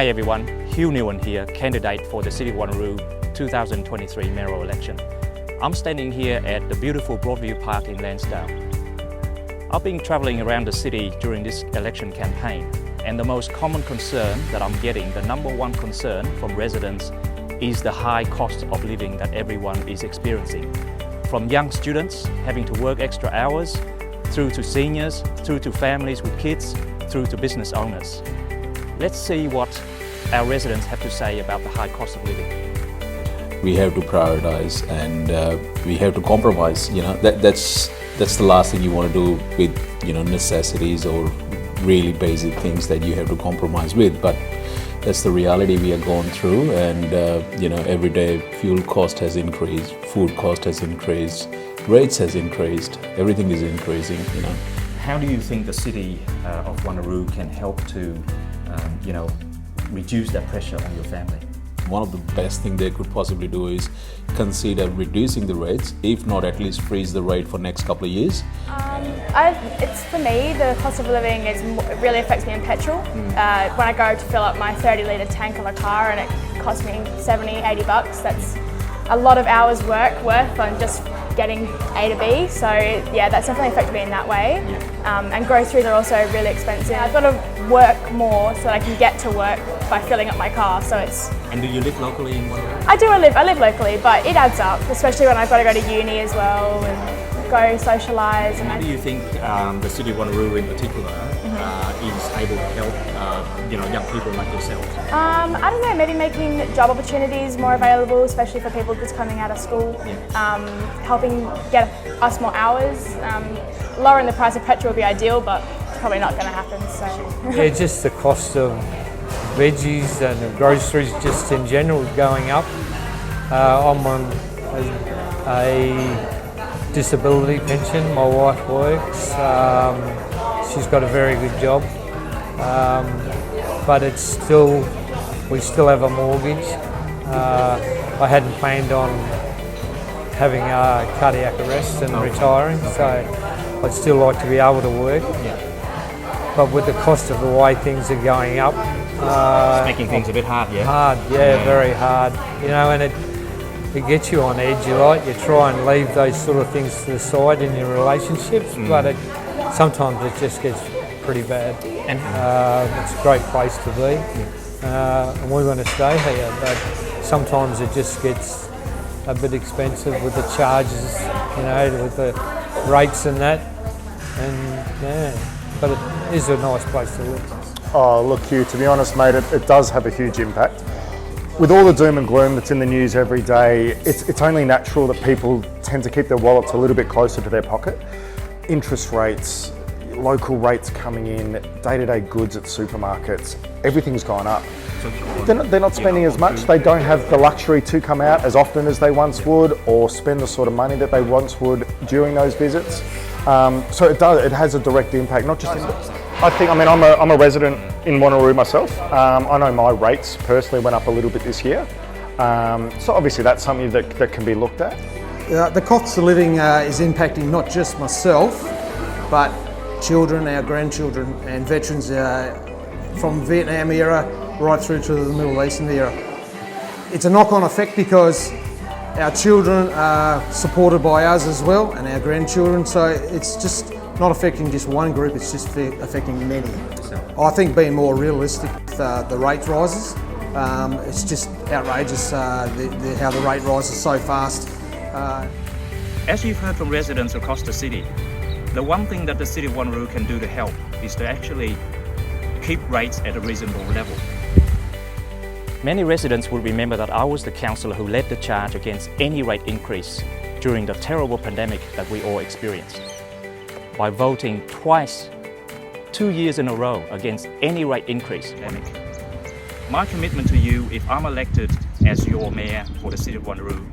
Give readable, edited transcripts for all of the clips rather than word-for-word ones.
Hi everyone, Hugh Newen here, candidate for the City of Wanneroo 2023 mayoral election. I'm standing here at the beautiful Broadview Park in Lansdale. I've been travelling around the city during this election campaign, and the most common concern that I'm getting, the number one concern from residents, is the high cost of living that everyone is experiencing. From young students having to work extra hours, through to seniors, through to families with kids, through to business owners. Let's see what our residents have to say about the high cost of living. We have to prioritize and we have to compromise. That's the last thing you want to do with necessities or really basic things that you have to compromise with. But that's the reality we are going through, and every day fuel cost has increased, food cost has increased, rates has increased, everything is increasing. How do you think the City of Wanneroo can help to reduce that pressure on your family? One of the best things they could possibly do is consider reducing the rates, if not at least freeze the rate for next couple of years. It's for me, the cost of living it really affects me in petrol. When I go to fill up my 30-litre tank of a car and it costs me 70, 80 bucks, that's a lot of hours work worth on just getting A to B. So yeah, that's definitely affected me in that way. And groceries are also really expensive. I've got to work more so that I can get to work by filling up my car. So it's. And do you live locally in Wanneroo? I live locally, but it adds up, especially when I've got to go to uni as well and go socialise. How do you think the City of Wanneroo in particular is able to help young people like yourself? I don't know, maybe making job opportunities more available, especially for people just coming out of school. Helping get us more hours. Lowering the price of petrol would be ideal, but it's probably not going to happen. So. Yeah, just the cost of veggies and groceries just in general going up. I'm on a disability pension, my wife works, she's got a very good job, but we still have a mortgage. I hadn't planned on having a cardiac arrest and retiring, so I'd still like to be able to work. But with the cost of the way things are going up, it's making things a bit hard, yeah? Hard, yeah, very hard. And it gets you on edge, you try and leave those sort of things to the side in your relationships, but sometimes it just gets pretty bad. And it's a great place to be, and we want to stay here, but sometimes it just gets a bit expensive with the charges, with the rates and that, but it is a nice place to live. Oh, look, Hugh, to be honest, mate, it does have a huge impact. With all the doom and gloom that's in the news every day, it's only natural that people tend to keep their wallets a little bit closer to their pocket. Interest rates, local rates coming in, day-to-day goods at supermarkets, everything's gone up. They're not spending as much. They don't have the luxury to come out as often as they once would, or spend the sort of money that they once would during those visits. So it has a direct impact, not just in... I'm a resident in Wanneroo myself. I know my rates personally went up a little bit this year. So obviously that's something that can be looked at. The cost of living is impacting not just myself, but children, our grandchildren and veterans from Vietnam era right through to the Middle Eastern era. It's a knock-on effect because our children are supported by us as well, and our grandchildren, so it's just not affecting just one group, it's just affecting many. I think being more realistic with the rate rises, it's just outrageous how the rate rises so fast. As you've heard from residents across the city, the one thing that the City of Wanneroo can do to help is to actually keep rates at a reasonable level. Many residents will remember that I was the councillor who led the charge against any rate increase during the terrible pandemic that we all experienced. By voting twice, 2 years in a row, against any rate increase. My commitment to you, if I'm elected as your mayor for the City of Wanneroo,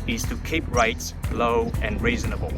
is to keep rates low and reasonable.